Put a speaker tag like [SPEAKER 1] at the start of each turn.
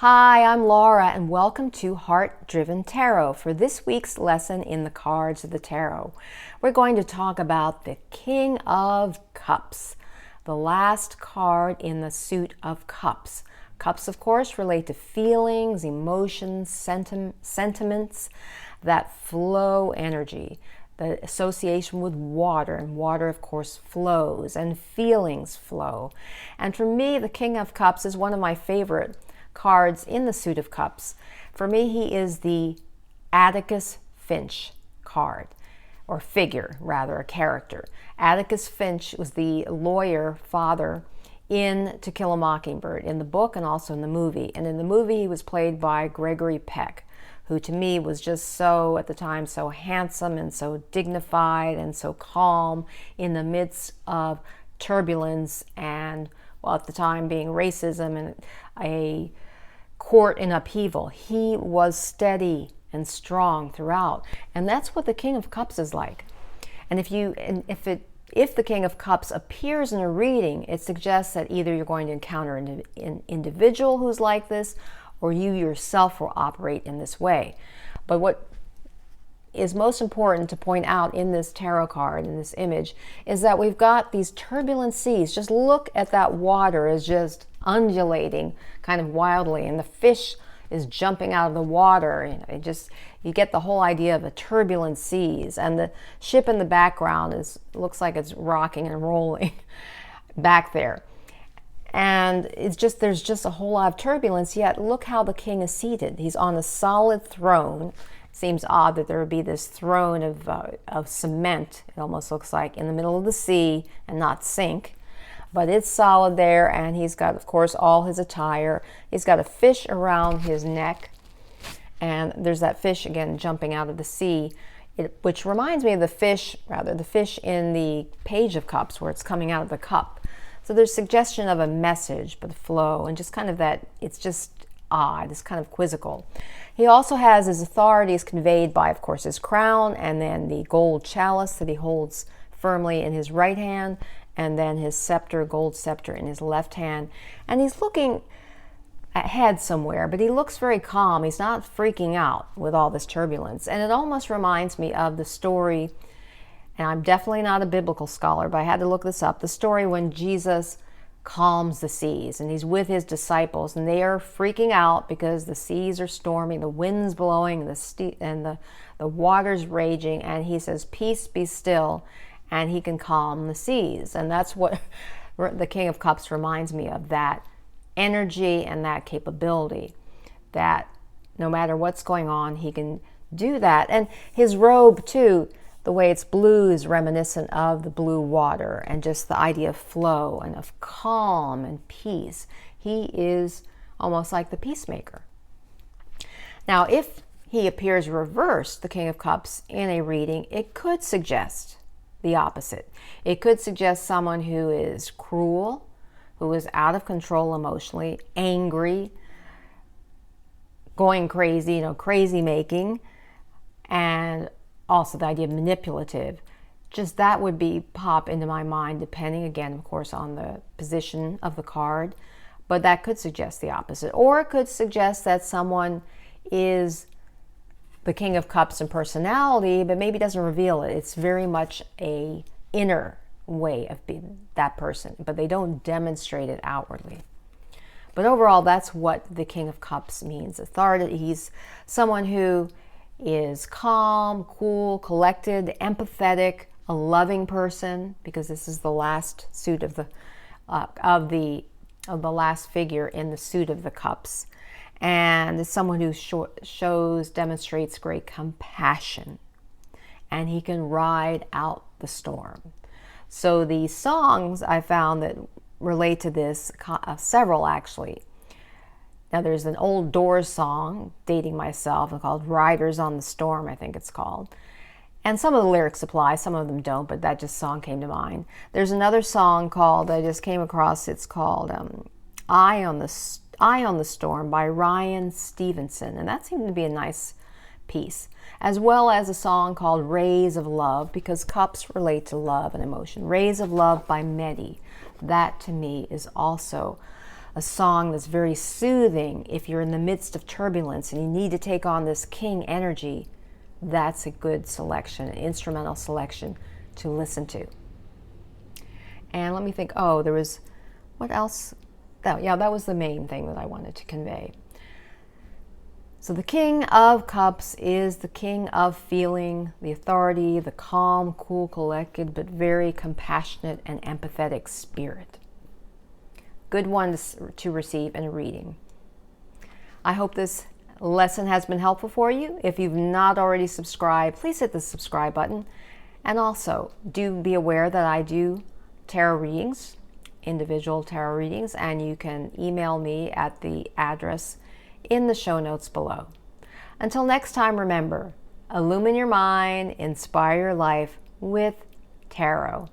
[SPEAKER 1] Hi, I'm Laura, and welcome to Heart Driven Tarot. For this week's lesson in the cards of the tarot, we're going to talk about the King of Cups, the last card in the suit of Cups. Cups, of course, relate to feelings, emotions, sentiments, that flow energy, the association with water, and water, of course, flows, and feelings flow. And for me, the King of Cups is one of my favorite cards in the suit of cups. For me, he is the Atticus Finch card, or figure, rather, a character. Atticus Finch was the lawyer father in To Kill a Mockingbird, in the book and also in the movie. And in the movie, he was played by Gregory Peck, who to me was just so, at the time, so handsome and so dignified and so calm in the midst of turbulence and, well, at the time being racism and a court in upheaval. He was steady and strong throughout, and that's what the King of Cups is like. And if the King of Cups appears in a reading, it suggests that either you're going to encounter an individual who's like this, or you yourself will operate in this way. But what is most important to point out in this tarot card, in this image, is that we've got these turbulent seas. Just look at that water as just undulating kind of wildly, and the fish is jumping out of the water. You get the whole idea of the turbulent seas, and the ship in the background looks like it's rocking and rolling back there. And there's just a whole lot of turbulence, yet look how the king is seated. He's on a solid throne. Seems odd that there would be this throne of cement, it almost looks like, in the middle of the sea and not sink. But it's solid there, and he's got, of course, all his attire. He's got a fish around his neck, and there's that fish, again, jumping out of the sea, which reminds me of the fish in the Page of Cups, where it's coming out of the cup. So there's suggestion of a message, but the flow, and just kind of that, it's just odd, it's kind of quizzical. He also has his authorities conveyed by, of course, his crown, and then the gold chalice that he holds firmly in his right hand, and then his scepter, gold scepter, in his left hand. And he's looking ahead somewhere, but he looks very calm. He's not freaking out with all this turbulence. And it almost reminds me of the story, and I'm definitely not a biblical scholar, but I had to look this up, the story when Jesus calms the seas, and he's with his disciples, and they are freaking out because the seas are storming, the wind's blowing, the water's raging, and he says, "Peace, be still," and he can calm the seas. And that's what the King of Cups reminds me of, that energy and that capability, that no matter what's going on, he can do that. And his robe, too, the way it's blue, is reminiscent of the blue water, and just the idea of flow and of calm and peace. He is almost like the peacemaker. Now, if he appears reversed, the King of Cups, in a reading, it could suggest the opposite. It could suggest someone who is cruel, who is out of control emotionally, angry, going crazy, crazy making, and also the idea of manipulative. Just that would pop into my mind, depending, again, of course, on the position of the card. But that could suggest the opposite. Or it could suggest that someone is the King of Cups in personality, but maybe doesn't reveal it. It's very much a inner way of being that person, but they don't demonstrate it outwardly. But overall, that's what the King of Cups means. Authority. He's someone who is calm, cool, collected, empathetic, a loving person, because this is the last suit of the last figure in the suit of the cups. And is someone who demonstrates great compassion, and he can ride out the storm. So the songs I found that relate to this, several actually. Now there's an old Doors song, dating myself, called Riders on the Storm, I think it's called. And some of the lyrics apply, some of them don't, but that song came to mind. There's another song I just came across, it's called Eye on the Storm by Ryan Stevenson, and that seemed to be a nice piece, as well as a song called Rays of Love, because cups relate to love and emotion. Rays of Love by Mehdi. That to me is also a song that's very soothing if you're in the midst of turbulence and you need to take on this king energy. That's a good selection, an instrumental selection to listen to. And let me think, oh, there was, what else? Oh, yeah, that was the main thing that I wanted to convey. So the King of Cups is the king of feeling, the authority, the calm, cool, collected, but very compassionate and empathetic spirit. Good one to receive in a reading. I hope this lesson has been helpful for you. If you've not already subscribed, please hit the subscribe button. And also, do be aware that I do tarot readings, individual tarot readings, and you can email me at the address in the show notes below. Until next time, remember, illumine your mind, inspire your life with tarot.